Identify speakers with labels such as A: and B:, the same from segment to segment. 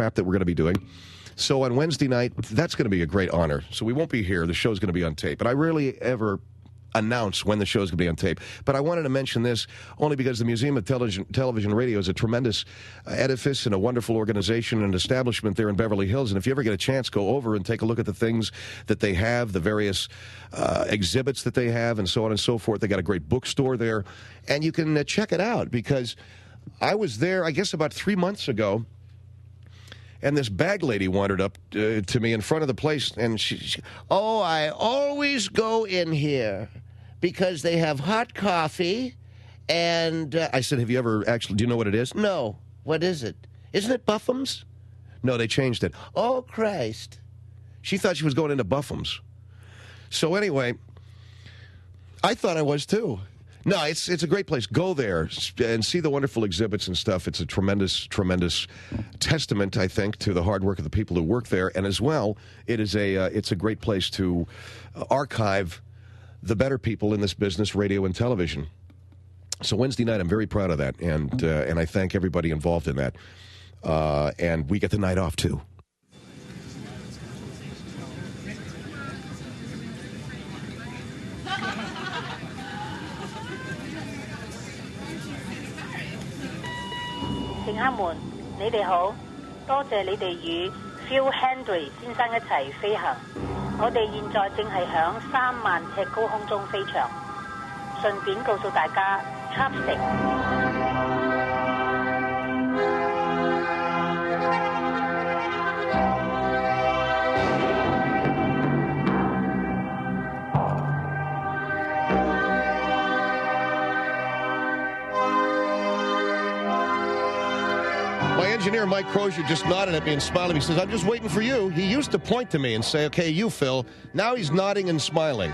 A: crap that we're going to be doing. So on Wednesday night, that's going to be a great honor. So we won't be here. The show's going to be on tape. And I rarely ever announce when the show's going to be on tape. But I wanted to mention this only because the Museum of Television Radio is a tremendous edifice and a wonderful organization and establishment there in Beverly Hills. And if you ever get a chance, go over and take a look at the things that they have, the various exhibits that they have, and so on and so forth. They got a great bookstore there. And you can check it out, because I was there, I guess, about 3 months ago. And this bag lady wandered up to me in front of the place, and she, "Oh, I always go in here because they have hot coffee." And I said, "Have you ever actually, do you know what it is?" "No." "What is it? Isn't it Buffum's?" "No, they changed it." "Oh, Christ." She thought she was going into Buffum's. So anyway, I thought I was too. No, it's a great place. Go there and see the wonderful exhibits and stuff. It's a tremendous, tremendous testament, I think, to the hard work of the people who work there. And as well, it's a great place to archive the better people in this business, radio and television. So Wednesday night, I'm very proud of that, and I thank everybody involved in that. And we get the night off too.
B: 你哋好，多謝你哋與 Phil Hendrie 先生一齊飛行。我哋現在正係響3萬尺高空中飛翔。順便告訴大家 ，chopstick。My
A: engineer, Mike Crozier, just nodded at me and smiled at me. He says, "I'm just waiting for you." He used to point to me and say, "Okay, you, Phil." Now he's nodding and smiling.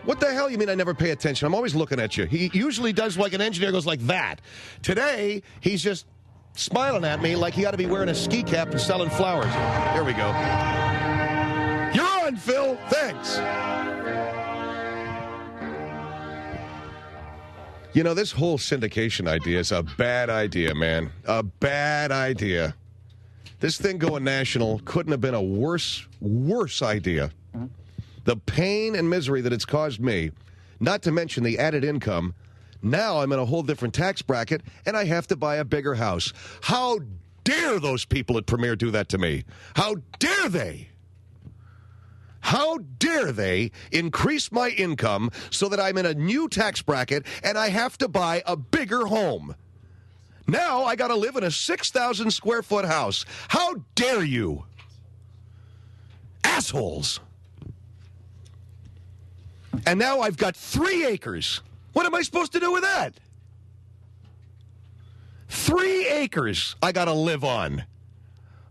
A: What the hell you mean I never pay attention? I'm always looking at you. He usually does like an engineer goes like that. Today, he's just smiling at me like he ought to be wearing a ski cap and selling flowers. Here we go. You're on, Phil. Thanks. You know, this whole syndication idea is a bad idea, man. A bad idea. This thing going national couldn't have been a worse idea. The pain and misery that it's caused me, not to mention the added income. Now I'm in a whole different tax bracket, and I have to buy a bigger house. How dare those people at Premier do that to me? How dare they? How dare they increase my income so that I'm in a new tax bracket and I have to buy a bigger home? Now I got to live in a 6,000 square foot house. How dare you? Assholes. And now I've got 3 acres. What am I supposed to do with that? 3 acres I got to live on.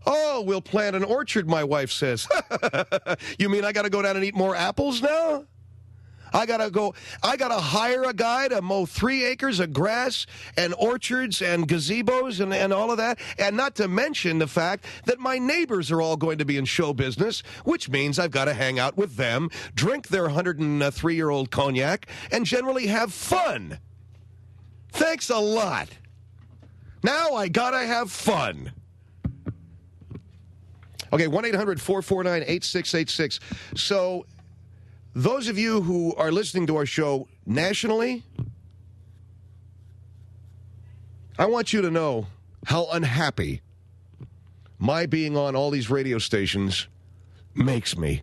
A: "Oh, we'll plant an orchard," my wife says. You mean I got to go down and eat more apples now? I got to hire a guy to mow 3 acres of grass and orchards and gazebos and all of that? And not to mention the fact that my neighbors are all going to be in show business, which means I've got to hang out with them, drink their 103-year-old cognac, and generally have fun. Thanks a lot. Now I got to have fun. Okay, 1-800-449-8686. So, those of you who are listening to our show nationally, I want you to know how unhappy my being on all these radio stations makes me.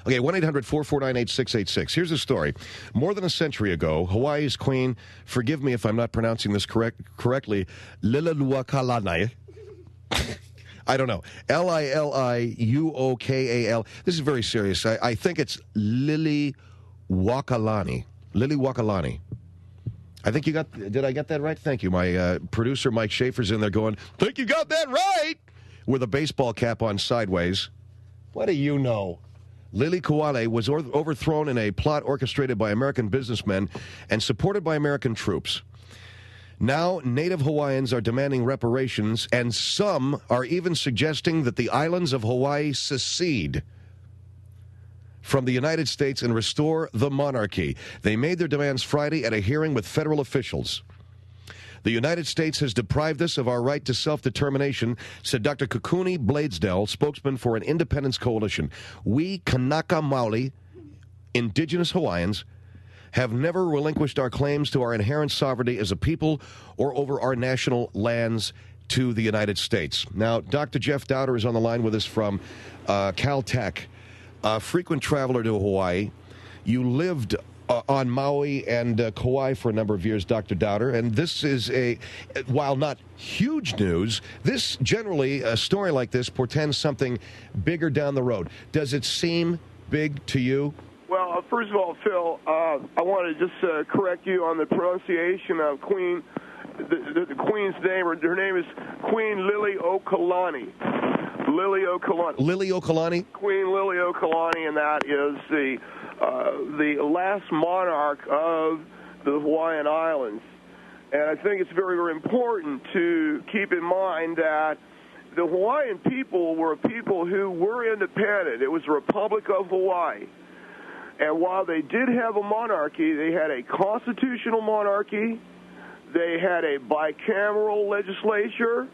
A: Okay, 1-800-449-8686. Here's the story. More than a century ago, Hawaii's queen, forgive me if I'm not pronouncing this correctly, Liliuokalani. I don't know. Liliuokal. This is very serious. I think it's Liliuokalani. Liliuokalani. I think you got... Did I get that right? Thank you. My producer, Mike Schaefer's in there going, "Think you got that right?" With a baseball cap on sideways. What do you know? Lili Kuale was overthrown in a plot orchestrated by American businessmen and supported by American troops. Now, Native Hawaiians are demanding reparations, and some are even suggesting that the islands of Hawaii secede from the United States and restore the monarchy. They made their demands Friday at a hearing with federal officials. The United States has deprived us of our right to self-determination, said Dr. Kukuni Bladesdell, spokesman for an independence coalition. We, Kanaka Maoli, indigenous Hawaiians, have never relinquished our claims to our inherent sovereignty as a people or over our national lands to the United States. Now, Dr. Jeff Dowder is on the line with us from Caltech, a frequent traveler to Hawaii. You lived on Maui and Kauai for a number of years, Dr. Dowder, and this is while not huge news, this generally, a story like this portends something bigger down the road. Does it seem big to you?
C: Well, first of all, Phil, I want to just correct you on the pronunciation of Queen. The Queen's name, her name is Queen Liliuokalani. Liliuokalani.
A: Liliuokalani?
C: Queen Liliuokalani, and that is the last monarch of the Hawaiian Islands. And I think it's very, very important to keep in mind that the Hawaiian people were a people who were independent. It was the Republic of Hawaii. And while they did have a monarchy, they had a constitutional monarchy, they had a bicameral legislature.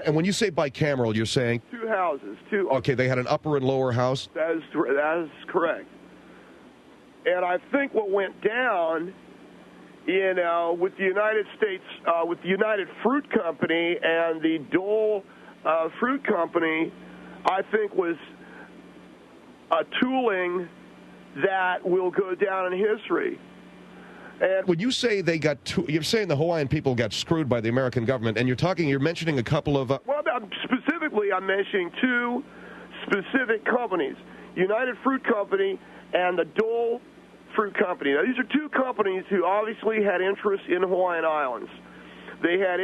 A: And when you say bicameral, you're saying?
C: Two houses.
A: Okay, they had an upper and lower house?
C: That is correct. And I think what went down, with the United States, with the United Fruit Company and the Dole Fruit Company, I think was a tooling that will go down in history. And
A: when you say you're saying the Hawaiian people got screwed by the American government, and you're mentioning a couple of...
C: Well, I'm mentioning two specific companies, United Fruit Company and the Dole Fruit Company. Now, these are two companies who obviously had interest in the Hawaiian Islands. They had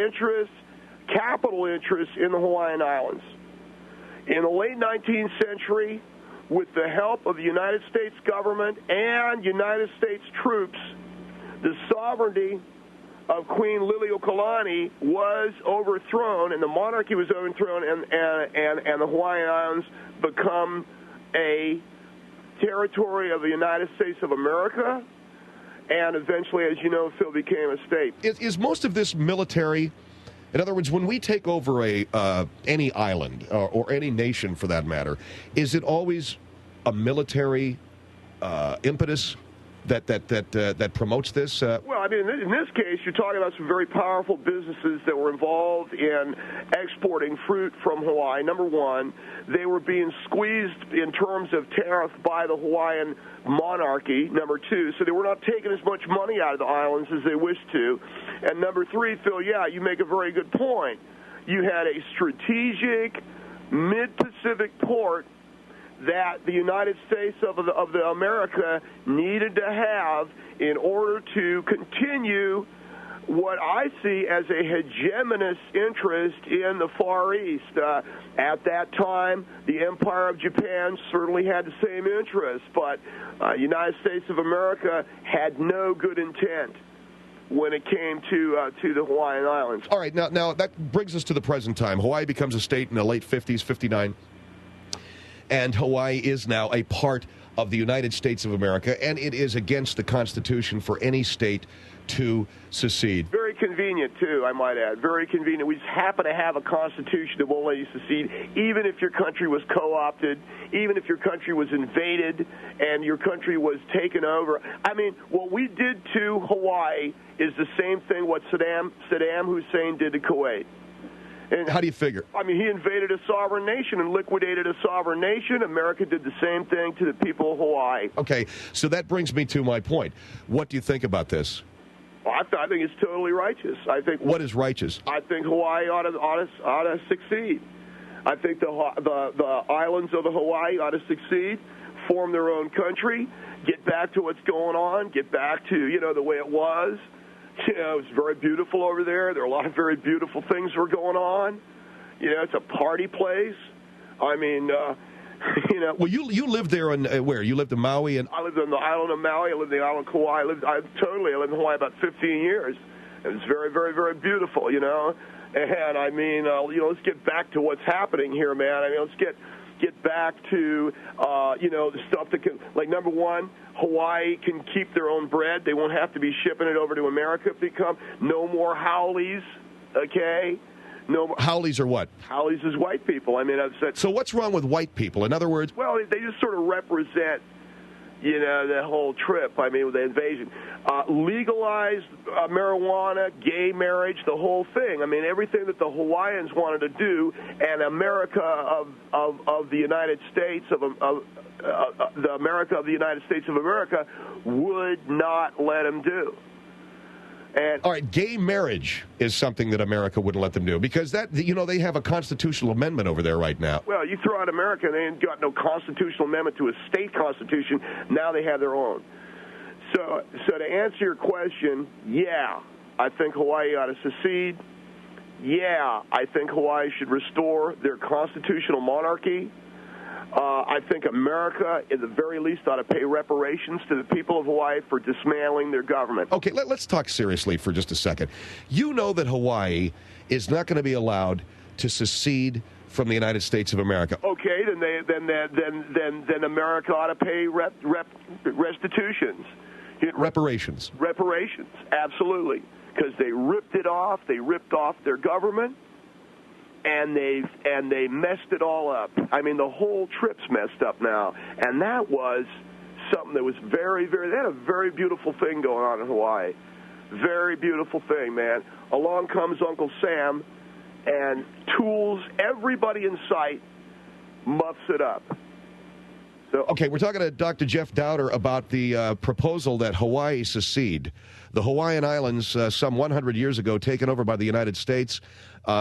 C: capital interest in the Hawaiian Islands. In the late 19th century, with the help of the United States government and United States troops, the sovereignty of Queen Liliuokalani was overthrown, and the monarchy was overthrown, and the Hawaiian Islands become a territory of the United States of America, and eventually, as you know, Phil, became a state.
A: Is most of this military? In other words, when we take over any island or any nation, for that matter, is it always a military impetus that promotes this?
C: Well, I mean, in this case, you're talking about some very powerful businesses that were involved in exporting fruit from Hawaii. Number one, they were being squeezed in terms of tariff by the Hawaiian monarchy. Number two, so they were not taking as much money out of the islands as they wished to. And number three, Phil, yeah, you make a very good point. You had a strategic mid-Pacific port that the United States of America needed to have in order to continue what I see as a hegemonous interest in the Far East. At that time, the Empire of Japan certainly had the same interest, but United States of America had no good intent when it came to the Hawaiian Islands.
A: All right, now that brings us to the present time. Hawaii becomes a state in the late 50s, 59. And Hawaii is now a part of the United States of America, and it is against the Constitution for any state to secede.
C: Very convenient, too, I might add. Very convenient. We just happen to have a Constitution that won't let you secede, even if your country was co-opted, even if your country was invaded and your country was taken over. I mean, what we did to Hawaii is the same thing what Saddam Hussein did to Kuwait.
A: And how do you figure?
C: I mean, he invaded a sovereign nation and liquidated a sovereign nation. America did the same thing to the people of Hawaii.
A: Okay, so that brings me to my point. What do you think about this?
C: Well, I think it's totally righteous. I think.
A: What is righteous?
C: I think Hawaii ought to succeed. I think the islands of Hawaii ought to succeed, form their own country, get back to what's going on, get back to the way it was. It's very beautiful over there. There are a lot of very beautiful things that are going on. It's a party place. I mean,
A: Well, you lived there on where? You lived in Maui?
C: I lived on the island of Maui. I lived in the island of Kauai. I lived in Hawaii about 15 years. It was very, very, very beautiful, And I mean, let's get back to what's happening here, man. I mean, let's get get back to, the stuff that can, like, number one, Hawaii can keep their own bread. They won't have to be shipping it over to America if they come. No more haoles, okay? No more.
A: Haoles are what?
C: Haoles is white people. I mean, I've said.
A: So what's wrong with white people? In other words?
C: Well, they just sort of represent, the whole trip. I mean, with the invasion. Legalized marijuana, gay marriage, the whole thing. I mean, everything that the Hawaiians wanted to do, and America of the United States, the America of the United States of America would not let them do. And
A: all right, gay marriage is something that America wouldn't let them do because they have a constitutional amendment over there right now.
C: Well, you throw out America, they ain't got no constitutional amendment to a state constitution. Now they have their own. So to answer your question, yeah, I think Hawaii ought to secede. Yeah, I think Hawaii should restore their constitutional monarchy. I think America, at the very least, ought to pay reparations to the people of Hawaii for dismantling their government.
A: Okay, let's talk seriously for just a second. You know that Hawaii is not going to be allowed to secede from the United States of America.
C: Okay, then America ought to pay restitutions.
A: Reparations.
C: Reparations, absolutely, because they ripped it off. They ripped off their government. And they messed it all up. I mean, the whole trip's messed up now. And that was something that was very, very, they had a very beautiful thing going on in Hawaii. Very beautiful thing, man. Along comes Uncle Sam and tools everybody in sight, muffs it up. So,
A: okay, we're talking to Dr. Jeff Dowder about the proposal that Hawaii secede. The Hawaiian Islands, some 100 years ago, taken over by the United States.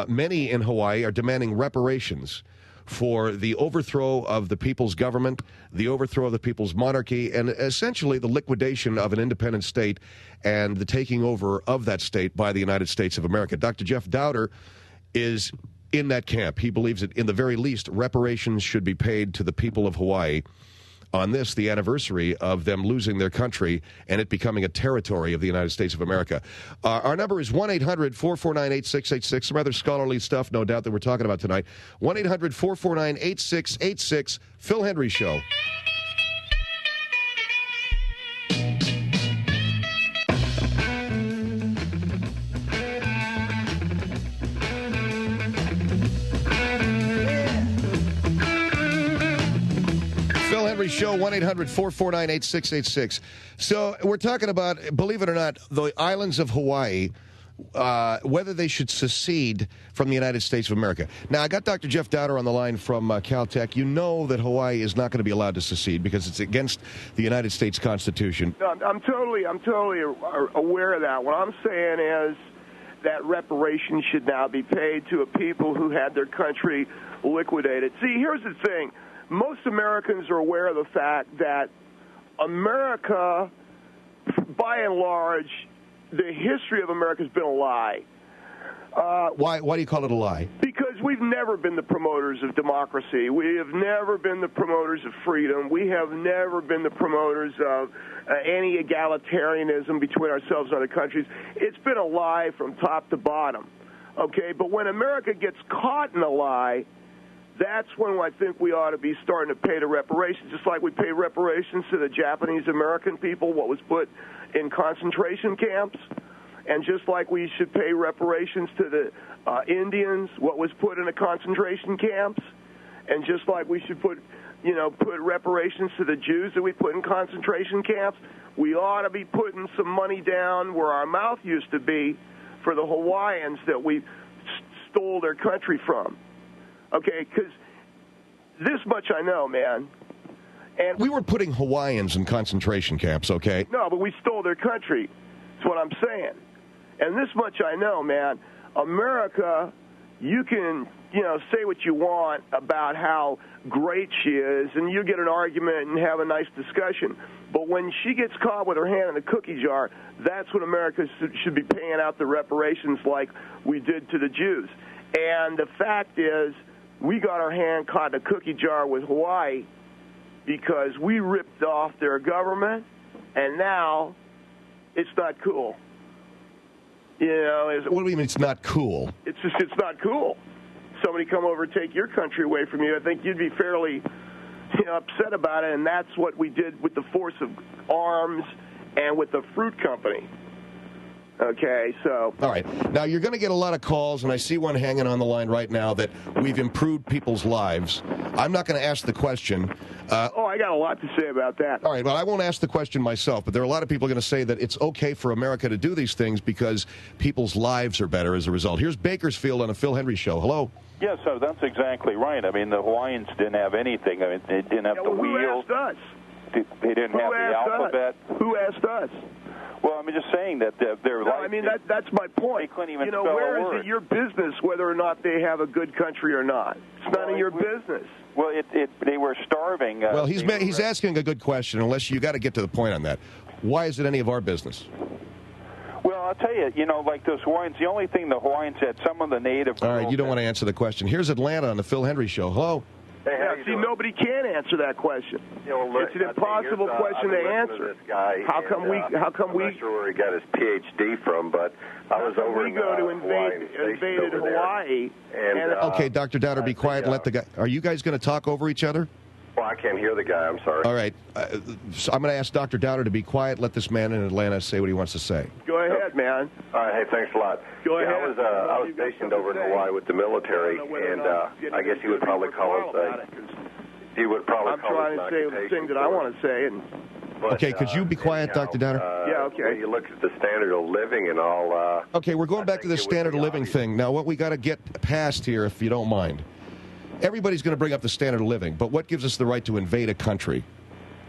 A: Many in Hawaii are demanding reparations for the overthrow of the people's government, the overthrow of the people's monarchy, and essentially the liquidation of an independent state and the taking over of that state by the United States of America. Dr. Jeff Dowder is in that camp. He believes that, in the very least, reparations should be paid to the people of Hawaii on this, the anniversary of them losing their country and it becoming a territory of the United States of America. Our number is 1-800-449-8686. Some rather scholarly stuff, no doubt, that we're talking about tonight. 1-800-449-8686. Phil Hendrie Show. Show 1-800-449-8686. So we're talking about, believe it or not, the islands of Hawaii, whether they should secede from the United States of America. Now, I got Dr. Jeff Dowder on the line from Caltech. You know that Hawaii is not going to be allowed to secede because it's against the United States Constitution.
C: No, I'm totally aware of that. What I'm saying is that reparations should now be paid to a people who had their country liquidated. See, here's the thing. Most Americans are aware of the fact that America, by and large, the history of America has been a lie.
A: Why do you call it a lie?
C: Because we've never been the promoters of democracy. We have never been the promoters of freedom. We have never been the promoters of any egalitarianism between ourselves and other countries. It's been a lie from top to bottom. Okay, but when America gets caught in a lie, that's when I think we ought to be starting to pay the reparations, just like we pay reparations to the Japanese American people, what was put in concentration camps, and just like we should pay reparations to the Indians, what was put in the concentration camps, and just like we should put reparations to the Jews that we put in concentration camps, we ought to be putting some money down where our mouth used to be for the Hawaiians that we stole their country from. Okay, because this much I know, man. And
A: we were putting Hawaiians in concentration camps, okay?
C: No, but we stole their country. That's what I'm saying. And this much I know, man. America, you can, say what you want about how great she is, and you get an argument and have a nice discussion. But when she gets caught with her hand in the cookie jar, that's when America should be paying out the reparations like we did to the Jews. And the fact is, we got our hand caught in a cookie jar with Hawaii because we ripped off their government, and now it's not cool.
A: What do you mean it's not cool?
C: It's not cool. somebody come over and take your country away from you, I think you'd be fairly upset about it, and that's what we did with the force of arms and with the fruit company. Okay, so...
A: All right. Now, you're going to get a lot of calls, and I see one hanging on the line right now that we've improved people's lives. I'm not going to ask the question.
C: I got a lot to say about that.
A: All right, well, I won't ask the question myself, but there are a lot of people going to say that it's okay for America to do these things because people's lives are better as a result. Here's Bakersfield on a Phil Hendrie show. Hello.
D: Yeah, so that's exactly right. I mean, the Hawaiians didn't have anything. I mean, they didn't have the wheel.
C: Who asked us?
D: They didn't have the alphabet.
C: Who asked us?
D: Well, I'm just saying that their life...
C: I mean, that's my point.
D: They couldn't even spell
C: where
D: a word.
C: is it your business whether or not they have a good country or not? It's none of your business.
D: Well, they were starving.
A: Well, he's asking a good question, unless you got to get to the point on that. Why is it any of our business?
D: Well, I'll tell you, like those Hawaiians, the only thing the Hawaiians had, some of the native...
A: All right, you don't want to answer the question. Here's Atlanta on the Phil Hendrie show. Hello.
C: Hey, nobody can answer that question. It's an impossible question to answer. How come we?
E: I'm not sure where he got his PhD from, but I was over in
C: invaded Hawaii.
A: Okay, Dr. Dowder, be quiet and let the guy... Are you guys going to talk over each other?
E: Well, I can't hear the guy. I'm sorry.
A: All right. So I'm going to ask Dr. Dowder to be quiet. Let this man in Atlanta say what he wants to say.
C: Go ahead, man.
E: All right. Hey, thanks a lot.
C: Go ahead.
E: I was stationed over in Hawaii with the military, and I guess you would probably call us
C: I'm trying to say the thing that I want to say.
A: Okay, could you be quiet, Dr. Dowder?
C: Yeah, okay.
E: When you look at the standard of living and all...
A: okay, we're going back to the standard of living thing. Now, what we got to get past here, if you don't mind. Everybody's going to bring up the standard of living, but what gives us the right to invade a country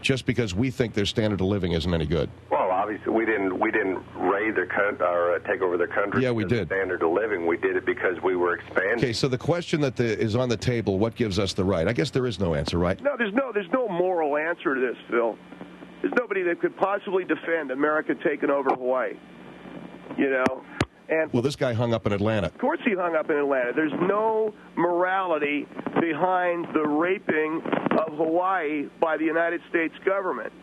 A: just because we think their standard of living isn't any good?
E: Well, obviously, we didn't raid their country or take over their country.
A: Yeah, we did.
E: Standard of living. We did it because we were expanding.
A: Okay, so the question that is on the table, what gives us the right? I guess there is no answer, right?
C: No, there's no moral answer to this, Phil. There's nobody that could possibly defend America taking over Hawaii.
A: Well, this guy hung up in Atlanta.
C: Of course he hung up in Atlanta. There's no morality behind the raping of Hawaii by the United States government.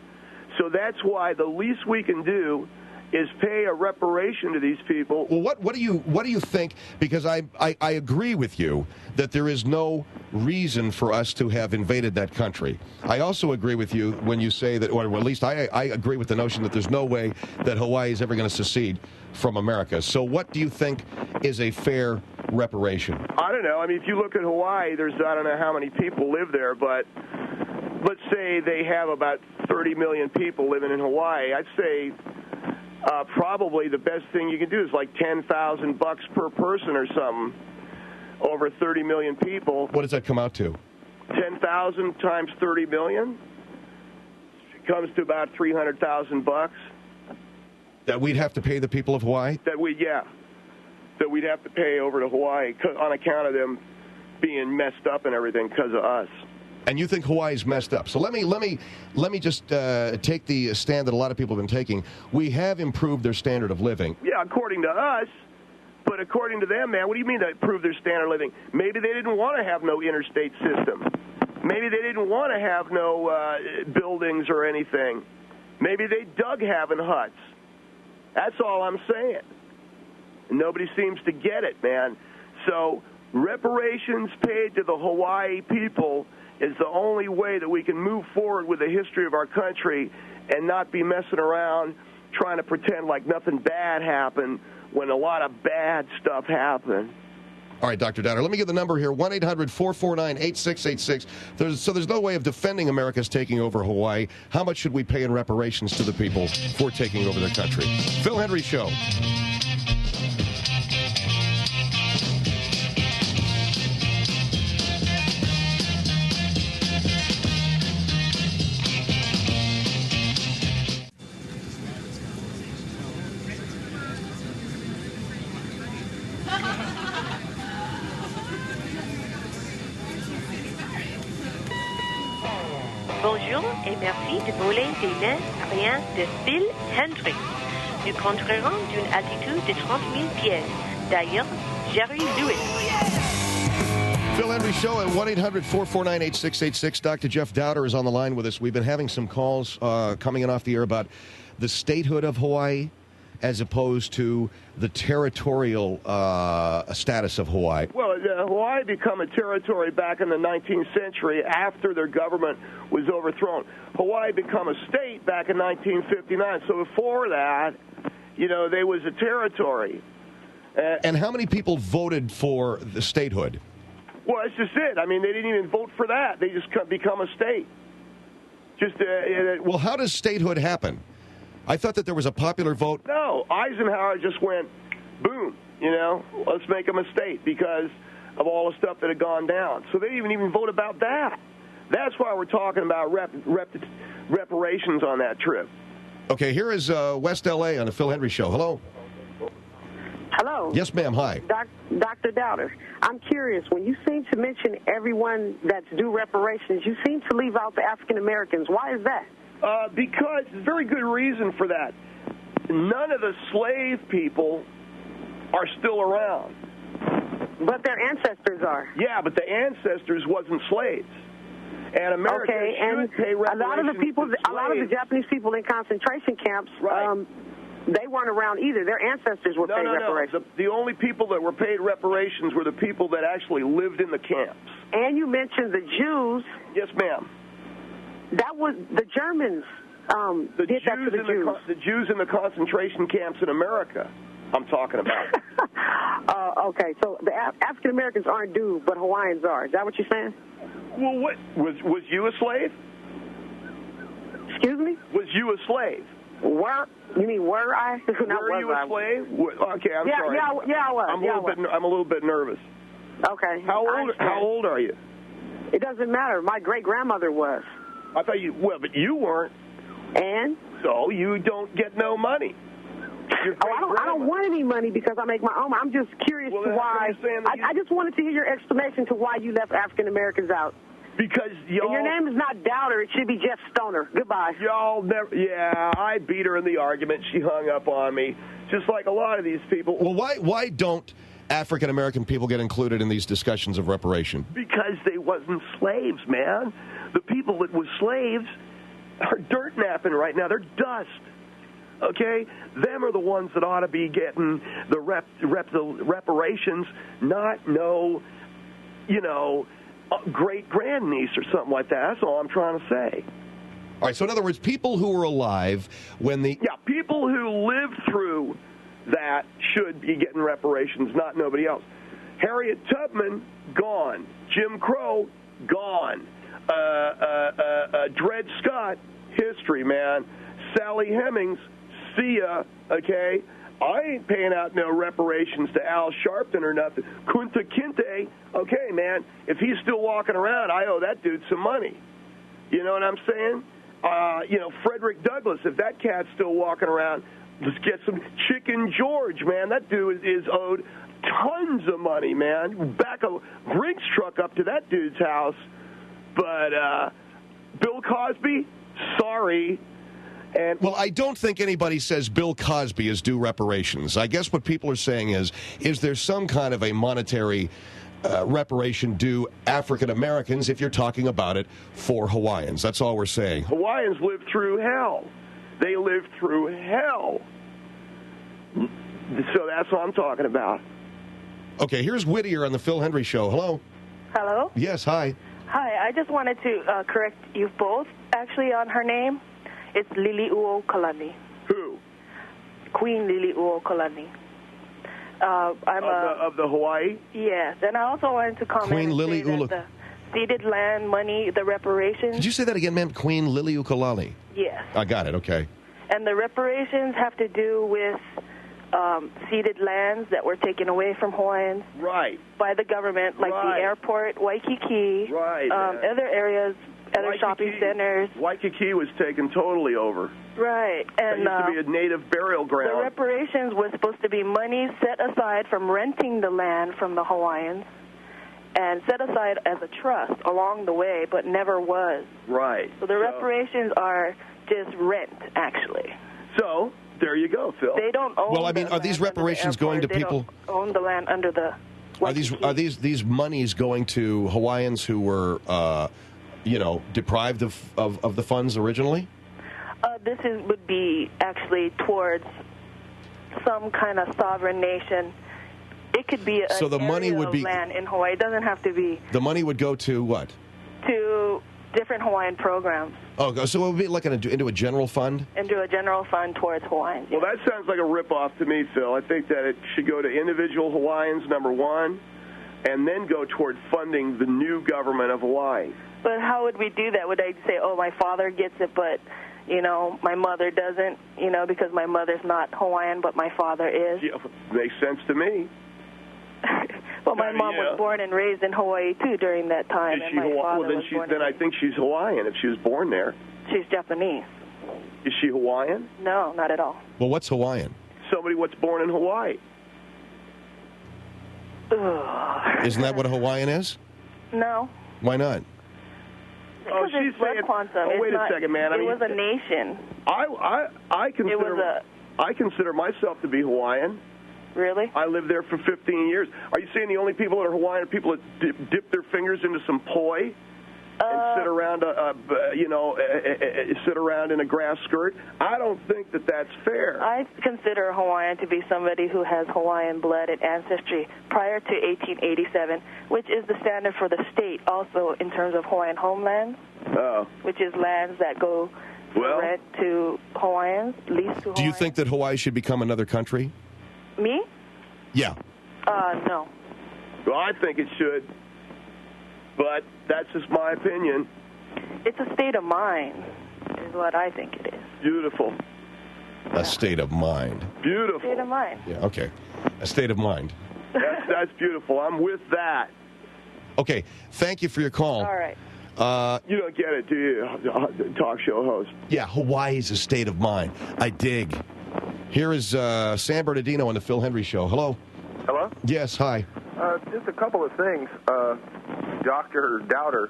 C: So that's why the least we can do is pay a reparation to these people.
A: Well, what do you think? Because I agree with you that there is no reason for us to have invaded that country. I also agree with you when you say that, or at least I agree with the notion that there's no way that Hawaii is ever going to secede from America. So what do you think is a fair reparation?
C: I don't know. I mean, if you look at Hawaii, I don't know how many people live there, but let's say they have about 30 million people living in Hawaii. I'd say probably the best thing you can do is like $10,000 per person or something over 30 million people.
A: What does that come out to?
C: 10,000 times 30 million comes to about $300,000.
A: That we'd have to pay the people of Hawaii?
C: That we'd have to pay over to Hawaii on account of them being messed up and everything because of us.
A: And you think Hawaii's messed up. So let me just take the stand that a lot of people have been taking. We have improved their standard of living.
C: Yeah, according to us. But according to them, man, what do you mean to improve their standard of living? Maybe they didn't want to have no interstate system. Maybe they didn't want to have no buildings or anything. Maybe they dug having huts. That's all I'm saying. Nobody seems to get it, man. So reparations paid to the Hawaii people is the only way that we can move forward with the history of our country and not be messing around trying to pretend like nothing bad happened when a lot of bad stuff happened.
A: All right, Dr. Dowder, let me get the number here, 1-800-449-8686. There's no way of defending America's taking over Hawaii. How much should we pay in reparations to the people for taking over their country? Phil Hendrie Show.
F: Bonjour et merci de voler des liens aériens de Phil Hendrie. Nous contrôlerons d'une altitude de 30 000 pieds. D'ailleurs, Jerry Lewis.
A: Phil Hendrie Show at 1-800-449-8686. Dr. Jeff Dowder is on the line with us. We've been having some calls coming in off the air about the statehood of Hawaii as opposed to the territorial status of Hawaii?
C: Well, Hawaii became a territory back in the 19th century after their government was overthrown. Hawaii became a state back in 1959. So before that, they was a territory.
A: And how many people voted for the statehood?
C: Well, that's just it. I mean, they didn't even vote for that. They just become a state.
A: Well, how does statehood happen? I thought that there was a popular vote.
C: No, Eisenhower just went, boom, let's make them a state because of all the stuff that had gone down. So they didn't even vote about that. That's why we're talking about reparations on that trip.
A: Okay, here is West L.A. on the Phil Hendrie Show. Hello.
G: Hello.
A: Yes, ma'am. Hi.
G: Dr. Dowder, I'm curious. When you seem to mention everyone that's due reparations, you seem to leave out the African Americans. Why is that?
C: Because there's a very good reason for that. None of the slave people are still around.
G: But their ancestors are.
C: Yeah, but the ancestors wasn't slaves. And America should pay reparations.
G: A lot of the Japanese people in concentration camps,
C: right.
G: They weren't around either. Their ancestors were paid reparations.
C: The only people that were paid reparations were the people that actually lived in the camps.
G: And you mentioned the Jews.
C: Yes, ma'am.
G: That was the Germans.
C: The Jews in the concentration camps in America. I'm talking about.
G: Okay, so the African Americans aren't due, but Hawaiians are. Is that what you're saying?
C: Well, what was you a slave?
G: Excuse me?
C: Was you a slave?
G: You mean were I?
C: Were you a slave? Okay, I'm sorry.
G: Yeah, I was.
C: I'm a little bit nervous.
G: Okay.
C: How old are you?
G: It doesn't matter. My great-grandmother was.
C: I thought you. Well, but you weren't.
G: And?
C: So you don't get no money.
G: I don't want any money because I make my own. I'm just curious to why. I just wanted to hear your explanation to why you left African Americans out.
C: Because y'all...
G: And your name is not Dowder. It should be Jeff Stoner. Goodbye.
C: Y'all never... Yeah, I beat her in the argument. She hung up on me, just like a lot of these people.
A: Well, why don't African-American people get included in these discussions of reparation?
C: Because they wasn't slaves, man. The people that was slaves are dirt napping right now. They're dust. Okay? Them are the ones that ought to be getting the reparations, not great-grandniece or something like that. That's all I'm trying to say.
A: All right, so in other words, people who were alive when the...
C: Yeah, people who lived through that should be getting reparations, not nobody else. Harriet Tubman, gone. Jim Crow, gone. Dred Scott, history, man. Sally Hemings, see ya, okay? I ain't paying out no reparations to Al Sharpton or nothing. Kunta Kinte, okay, man, if he's still walking around, I owe that dude some money. You know what I'm saying? Frederick Douglass, if that cat's still walking around, let's get some Chicken George, man. That dude is owed tons of money, man. Back a Brinks truck up to that dude's house. But Bill Cosby, sorry.
A: Well, I don't think anybody says Bill Cosby is due reparations. I guess what people are saying is there some kind of a monetary reparation due African Americans if you're talking about it for Hawaiians? That's all we're saying.
C: Hawaiians lived through hell. They lived through hell. So that's what I'm talking about.
A: Okay, here's Whittier on the Phil Hendrie Show. Hello?
H: Hello?
A: Yes, hi.
H: Hi, I just wanted to correct you both, actually, on her name. It's Liliuokalani.
C: Who?
H: Queen Liliuokalani.
C: Of the Hawaii?
H: Yes, and I also wanted to comment
A: Queen
H: that the ceded land money, the reparations...
A: Did you say that again, ma'am? Queen Liliuokalani?
H: Yes.
A: I got it, okay.
H: And the reparations have to do with ceded lands that were taken away from Hawaiians by the government, like the airport, Waikiki, other areas, other shopping centers.
C: Waikiki was taken totally over.
H: Right. And
C: it used to be a native burial ground.
H: The reparations was supposed to be money set aside from renting the land from the Hawaiians and set aside as a trust along the way, but never was.
C: Right.
H: So the reparations are just rent, actually.
C: So... there you go, Phil.
H: They don't own.
A: Well, I mean, are these reparations going to people?
H: They don't own the land under the.
A: Are these monies going to Hawaiians who were, deprived of the funds originally?
H: Would be actually towards some kind of sovereign nation. It could be an
A: so the money would be
H: land in Hawaii. It doesn't have to be.
A: The money would go to what?
H: To different Hawaiian programs.
A: Oh, so it would be like into a general fund?
H: Into a general fund towards Hawaiians.
C: Well, that sounds like a ripoff to me, Phil. I think that it should go to individual Hawaiians, number one, and then go toward funding the new government of Hawaii.
H: But how would we do that? Would I say, oh, my father gets it, but, you know, my mother doesn't, you know, because my mother's not Hawaiian, but my father is?
C: Yeah, makes sense to me.
H: Well, my mom was born and raised in Hawaii, too, during that time.
C: Is she then I think she's Hawaiian if she was born there.
H: She's Japanese.
C: Is she Hawaiian?
H: No, not at all.
A: Well, what's Hawaiian?
C: Somebody what's born in Hawaii.
H: Ugh.
A: Isn't that what a Hawaiian is?
H: No.
A: Why not?
H: Because
C: she's saying,
H: quantum.
C: wait a second, man.
H: It was a nation.
C: I consider myself to be Hawaiian.
H: Really?
C: I lived there for 15 years. Are you saying the only people that are Hawaiian are people that dip their fingers into some poi and sit around, sit around in a grass skirt? I don't think that that's fair.
H: I consider a Hawaiian to be somebody who has Hawaiian blood and ancestry prior to 1887, which is the standard for the state also in terms of Hawaiian homelands, which is lands that go for rent to Hawaiians, leased to Hawaiians.
A: Do you think that Hawaii should become another country?
H: Me?
A: Yeah.
H: No.
C: Well, I think it should, but that's just my opinion.
H: It's a state of mind, is what I think it is.
C: Beautiful.
A: A state of mind.
C: Beautiful.
H: State of mind.
A: Yeah, okay. A state of mind.
C: That's beautiful. I'm with that.
A: Okay, thank you for your call.
H: All right.
C: You don't get it, do you, talk show host?
A: Yeah, Hawaii's a state of mind. I dig. Here is San Bernardino on the Phil Hendrie Show. Hello?
E: Hello?
A: Yes, hi.
E: Just a couple of things. Dr. Dowder,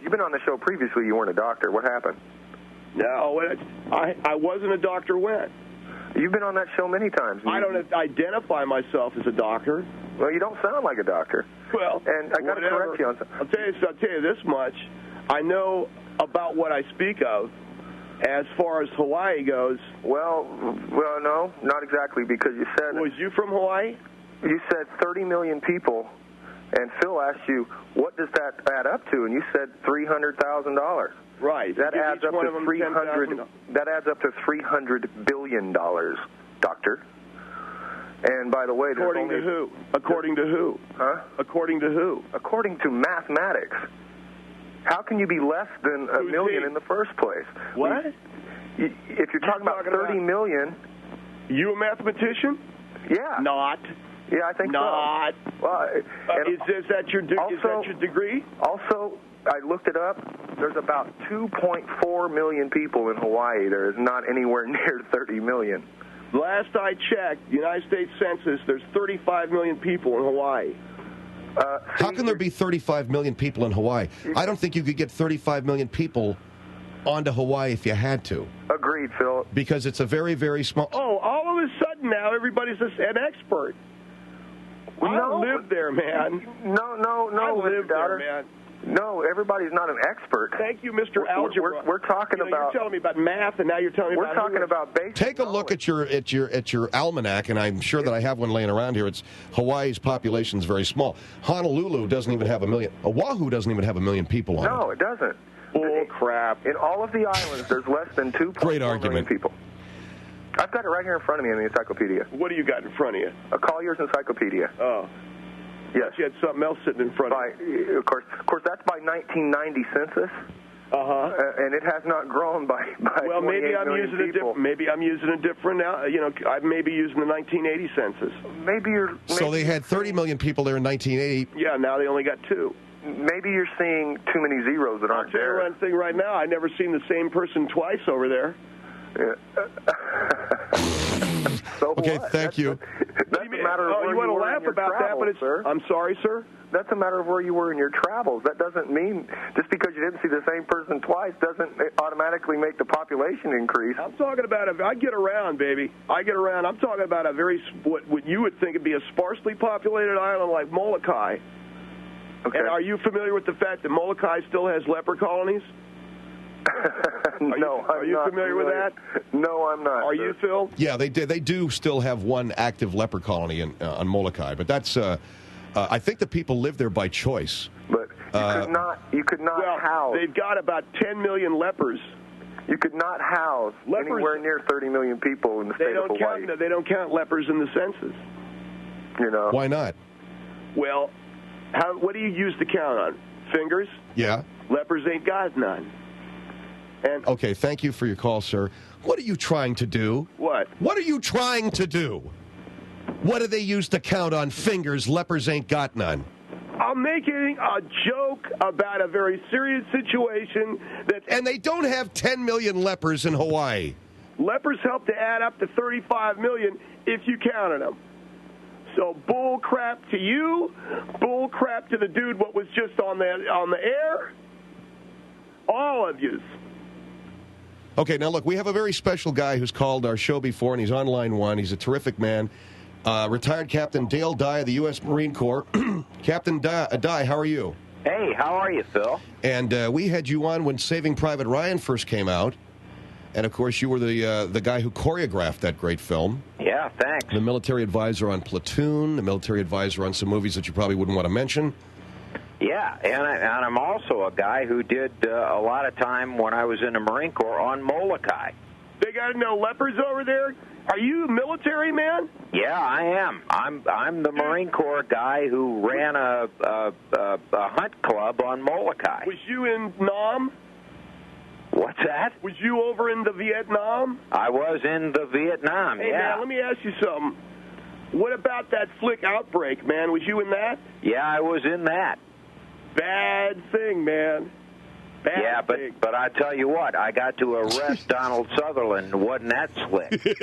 E: you've been on the show previously. You weren't a doctor. What happened?
C: No, I wasn't a doctor when?
E: You've been on that show many times.
C: I don't identify myself as a doctor.
E: Well, you don't sound like a doctor.
C: Well,
E: and I got to correct you on something.
C: I'll tell you this much. I know about what I speak of. As far as Hawaii goes...
E: Well, no, not exactly, because you said...
C: Was you from Hawaii?
E: You said 30 million people, and Phil asked you, what does that add up to? And you said $300,000.
C: Right.
E: That adds up to 300. That adds up to $300 billion, Doctor. And by the way,
C: according to who? According to who?
E: Huh?
C: According to who?
E: According to mathematics. How can you be less than a million in the first place?
C: What?
E: If you're talking about 30 million...
C: You a mathematician?
E: Yeah.
C: Not.
E: Yeah, I think
C: not.
E: So. Well,
C: is that your degree?
E: Also, I looked it up. There's about 2.4 million people in Hawaii. There is not anywhere near 30 million.
C: Last I checked, the United States Census, there's 35 million people in Hawaii.
A: How can there be 35 million people in Hawaii? I don't think you could get 35 million people onto Hawaii if you had to.
E: Agreed, Phil.
A: Because it's a very, very small...
C: Oh, all of a sudden now everybody's an expert. I live there, man.
E: No,
C: I live there, man.
E: No, everybody's not an expert.
C: Thank you, Mr. Algebra.
E: We're talking about...
C: You're telling me about math, and now you're telling me
E: about... We're talking about basic
A: Take a look at your almanac, and I'm sure that I have one laying around here. It's Hawaii's population is very small. Honolulu doesn't even have a million. Oahu doesn't even have a million people on it.
E: No, it doesn't.
C: Bull crap.
E: In all of the islands, there's less than 2.4 million people. I've got it right here in front of me in the encyclopedia.
C: What do you got in front of you?
E: A Collier's Encyclopedia.
C: Oh.
E: Yes.
C: You had something else sitting in front of you.
E: Of course, that's by 1990 census. And it has not grown by
C: well, maybe I'm using
E: people.
C: Maybe I'm using a different. I may be using the 1980 census.
A: So they had 30 million people there in 1980.
C: Yeah, now they only got 2.
E: Maybe you're seeing too many zeros that aren't there.
C: I'll tell you one thing right now. I've never seen the same person twice over there.
E: So
A: okay,
E: what?
A: thank you.
E: That's a matter of where
C: you want to
E: were
C: laugh
E: in your
C: about
E: travels,
C: that, but it's...
E: Sir.
C: I'm sorry, sir?
E: That's a matter of where you were in your travels. That doesn't mean, just because you didn't see the same person twice, doesn't automatically make the population increase.
C: I'm talking about, I get around, baby. I get around. I'm talking about a very, what you would think would be a sparsely populated island like Molokai.
E: Okay.
C: And are you familiar with the fact that Molokai still has leper colonies?
E: No,
C: are you familiar with that?
E: No, I'm not.
C: Are you, Phil?
A: Yeah, they do still have one active leper colony on Molokai, but that's I think the people live there by choice.
E: But you could not house.
C: They've got about 10 million lepers.
E: You could not house anywhere near 30 million people in the state of Hawaii.
C: They don't count lepers in the census.
E: You know.
A: Why not?
C: Well, what do you use to count on? Fingers?
A: Yeah.
C: Lepers ain't got none.
A: Okay, thank you for your call, sir. What are you trying to do?
C: What?
A: What are you trying to do? What do they use to count on fingers? Lepers ain't got none.
C: I'm making a joke about a very serious situation
A: and they don't have 10 million lepers in Hawaii.
C: Lepers help to add up to 35 million if you counted them. So bull crap to you, bull crap to the dude what was just on the air. All of yous.
A: Okay, now look, we have a very special guy who's called our show before, and he's on line one. He's a terrific man. Retired Captain Dale Dye of the U.S. Marine Corps. Captain Dye, how are you?
I: Hey, how are you, Phil?
A: And we had you on when Saving Private Ryan first came out. And, of course, you were the guy who choreographed that great film.
I: Yeah, thanks.
A: The military advisor on Platoon, the military advisor on some movies that you probably wouldn't want to mention.
I: Yeah, and I'm also a guy who did a lot of time when I was in the Marine Corps on Molokai.
C: They got no lepers over there? Are you a military man?
I: Yeah, I am. I'm the Marine Corps guy who ran a hunt club on Molokai.
C: Was you in Nam?
I: What's that?
C: Was you over in the Vietnam?
I: I was in the Vietnam,
C: hey,
I: yeah.
C: Man, let me ask you something. What about that flick Outbreak, man? Was you in that?
I: Yeah, I was in that.
C: Bad thing, man. Bad thing.
I: But I tell you what, I got to arrest Donald Sutherland. Wasn't that slick?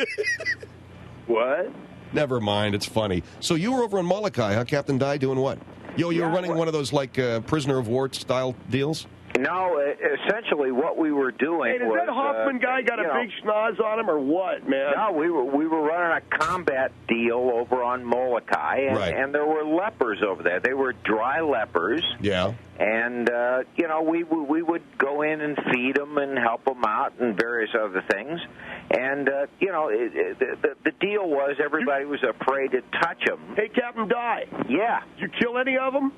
C: What?
A: Never mind, it's funny. So you were over in Molokai, huh, Captain Dye, doing what? You were running one of those, like, prisoner of war style deals?
I: No, essentially what we were doing
C: was... Hey, does that Hoffman guy got a big schnoz on him or what, man?
I: No, we were running a combat deal over on Molokai, and there were lepers over there. They were dry lepers.
A: Yeah.
I: And, we would go in and feed them and help them out and various other things. And, the deal was everybody was afraid to touch them.
C: Hey, Captain Dye.
I: Yeah.
C: Did you kill any of them?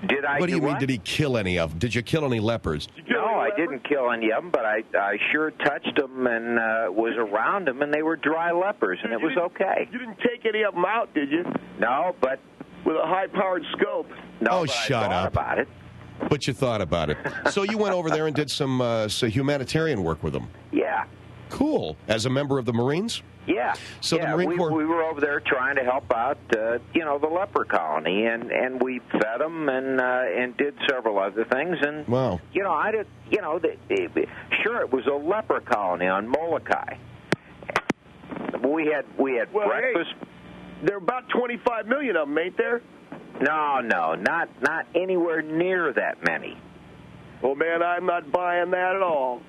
I: Did I?
A: What do you mean, did he kill any of them? Did you kill any lepers?
I: No, I didn't kill any of them, but I sure touched them and was around them, and they were dry lepers, and it was okay.
C: You didn't take any of them out, did you?
I: No, but...
C: With a high-powered scope.
I: No,
A: shut up.
I: I thought about it.
A: But you thought about it. So you went over there and did some humanitarian work with them?
I: Yeah.
A: Cool. As a member of the Marines?
I: Yeah.
A: So the Marine Corps...
I: we were over there trying to help out, the leper colony, and we fed them and did several other things. And
A: wow.
I: I did. Sure, it was a leper colony on Molokai. We had breakfast.
C: Hey, there are about 25 million of them, ain't there?
I: No, not anywhere near that many.
C: Well, man, I'm not buying that at all.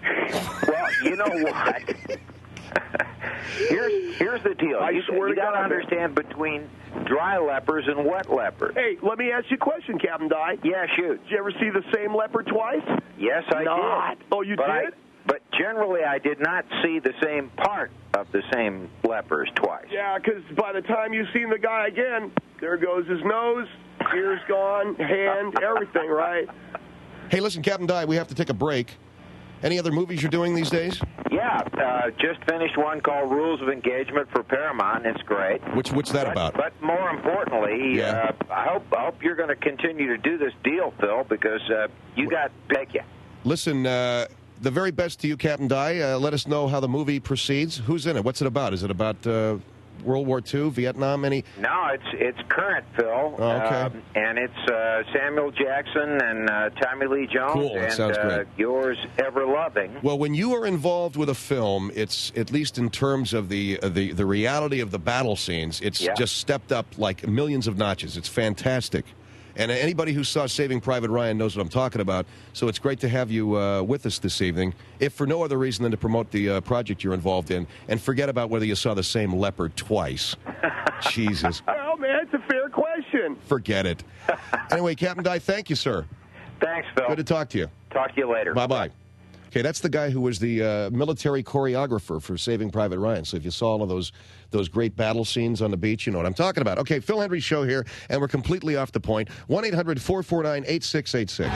I: Well, you know what? Here's the deal. You got to understand between dry lepers and wet lepers.
C: Hey, let me ask you a question, Captain Dye.
I: Yeah, shoot.
C: Did you ever see the same leper twice?
I: Yes, I did.
C: Oh, you did?
I: But generally, I did not see the same part of the same lepers twice.
C: Yeah, because by the time you've seen the guy again, there goes his nose, ears gone, hand, everything, right?
A: Hey, listen, Captain Dye, we have to take a break. Any other movies you're doing these days?
I: Yeah, just finished one called Rules of Engagement for Paramount. It's great.
A: What's that about?
I: But more importantly, I hope you're going to continue to do this deal, Phil, because thank you.
A: Listen, the very best to you, Captain Dye. Let us know how the movie proceeds. Who's in it? What's it about? Is it about World War II, Vietnam?
I: No, it's current, Phil.
A: Oh, okay.
I: And it's Samuel Jackson and Tommy Lee Jones.
A: Cool, that sounds great.
I: Yours ever loving.
A: Well, when you are involved with a film, it's, at least in terms of the reality of the battle scenes, it's just stepped up like millions of notches. It's fantastic. And anybody who saw Saving Private Ryan knows what I'm talking about. So it's great to have you with us this evening, if for no other reason than to promote the project you're involved in. And forget about whether you saw the same leopard twice. Jesus.
C: Well, man, it's a fair question.
A: Forget it. Anyway, Captain Dye, thank you, sir.
I: Thanks, Phil.
A: Good to talk to you.
I: Talk to you later.
A: Bye-bye. Okay, that's the guy who was the military choreographer for Saving Private Ryan. So if you saw all of those great battle scenes on the beach, you know what I'm talking about. Okay, Phil Hendrie Show here, and we're completely off the point. 1-800-449-8686.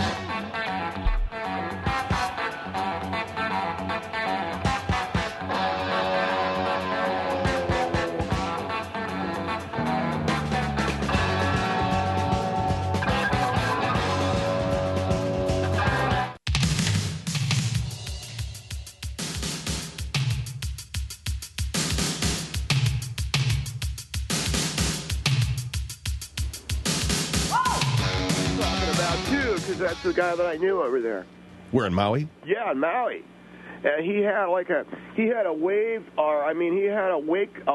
C: Because that's the guy that I knew over there.
A: We're in Maui?
C: Yeah, in Maui. And he had a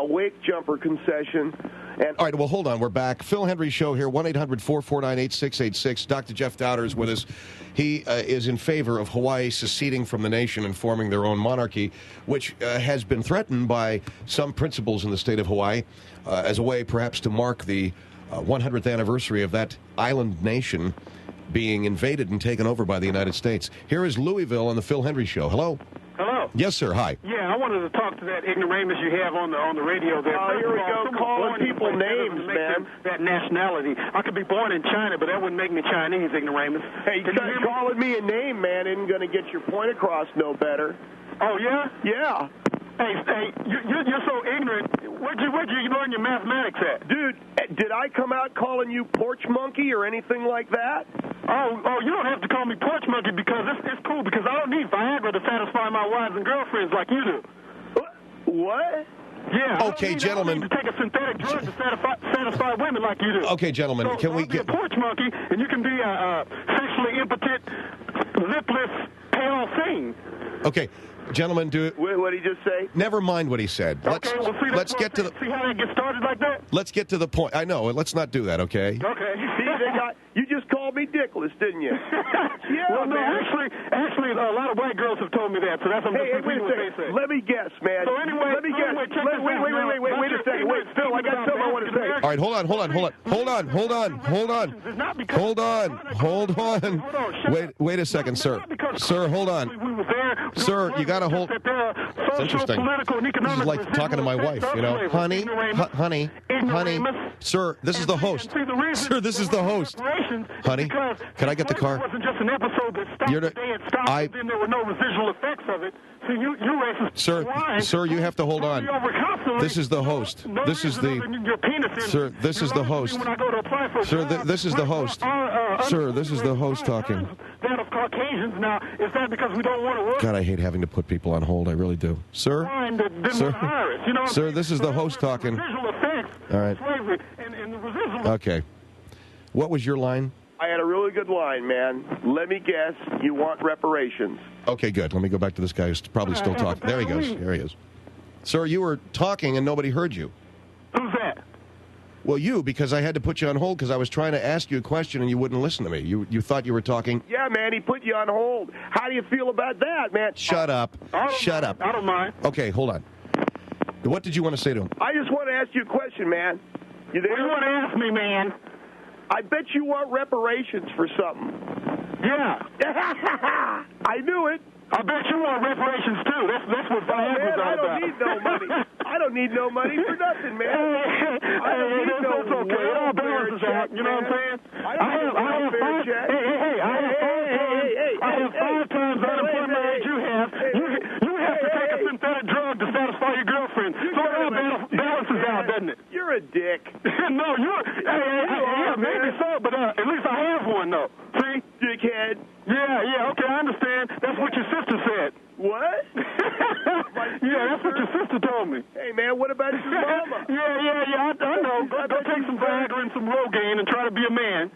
C: wake jumper concession. And
A: all right, well, hold on. We're back. Phil Hendrie Show here, 1-800-449-8686. Dr. Jeff Dowder is with us. He is in favor of Hawaii seceding from the nation and forming their own monarchy, which has been threatened by some principals in the state of Hawaii as a way perhaps to mark the 100th anniversary of that island nation being invaded and taken over by the United States. Here is Louisville on the Phil Hendrie Show. Hello?
J: Hello.
A: Yes, sir. Hi.
J: Yeah, I wanted to talk to that ignoramus you have on the radio there.
C: Oh, here we go, calling people names, man.
J: That nationality. I could be born in China, but that wouldn't make me Chinese, ignoramus.
C: Hey, calling me a name, man, isn't going to get your point across no better.
J: Oh, yeah?
C: Yeah.
J: Hey, you're so ignorant. Where'd you learn your mathematics at?
C: Dude, did I come out calling you porch monkey or anything like that?
J: Oh, you don't have to call me porch monkey because it's cool because I don't need Viagra to satisfy my wives and girlfriends like you do.
C: What?
J: Yeah.
A: Okay, gentlemen.
J: I don't need to take a synthetic drug to satisfy women like you do.
A: Okay, gentlemen,
J: so
A: can we
J: get a porch monkey and you can be a sexually impotent, lipless, pale thing.
A: Okay. Gentlemen, do it.
C: What did he just say?
A: Never mind what he said.
J: Let's get to the. See how that gets started like that?
A: Let's get to the point. I know. Let's not do that. Okay.
J: Okay.
C: See, you just called me dickless, didn't you? Yeah.
J: Well, no, actually, a lot of white girls have told me that, so that's what
C: wait a second. Let me guess, man.
J: So anyway,
C: let me guess. Wait a second. Wait, Phil, I got something I want to say.
A: All right, hold on. Wait a second, sir. Sir, hold on. Sir, you got to hold. It's interesting. This is like talking to my wife, you know. Honey. Sir, this is the host. Sir, this is the host. Honey, can I get the car?
J: It wasn't just an episode that stopped the day it stopped, and then there were no residual effects of it. So you racist.
A: Sir, you have to hold on. This is the host. This is the. Sir, this is the host. Sir, this is the host. Sir, this is the host talking.
J: That of Caucasians. Now, is that because we don't want to work?
A: God, I hate having to put people on hold. I really do. Sir, this is the host talking. All right. Okay. What was your line?
C: I had a really good line, man. Let me guess. You want reparations.
A: Okay, good. Let me go back to this guy who's probably still talking. There he goes. Here he is. Sir, you were talking and nobody heard you.
J: Who's that?
A: Well, you, because I had to put you on hold because I was trying to ask you a question and you wouldn't listen to me. You thought you were talking.
C: Yeah, man, he put you on hold. How do you feel about that, man?
A: Shut up. Shut up.
J: I don't mind.
A: Okay, hold on. What did you want to say to him?
C: I just want to ask you a question, man. You there?
J: What do you want to ask me, man?
C: I bet you want reparations for something.
J: Yeah.
C: I knew it.
J: I bet you want reparations, too. That's what Viagra's all about.
C: I don't need no money. I don't need no money for nothing, man. I don't need no
J: okay. It all balances out. You know what I'm saying? I have 5 times the unemployment rate you have. You have to take a synthetic drug to satisfy your girlfriend. So it all balances out, doesn't it?
C: You're a dick.
J: No, yeah, maybe so, but at least I have one, though. See?
C: Dickhead.
J: Yeah, okay, I understand. That's what your sister said.
C: What?
J: Yeah, that's what your sister told me.
C: Hey, man, what about your mama?
J: Yeah, I know. Go take some Viagra and some Rogaine and try to be a man.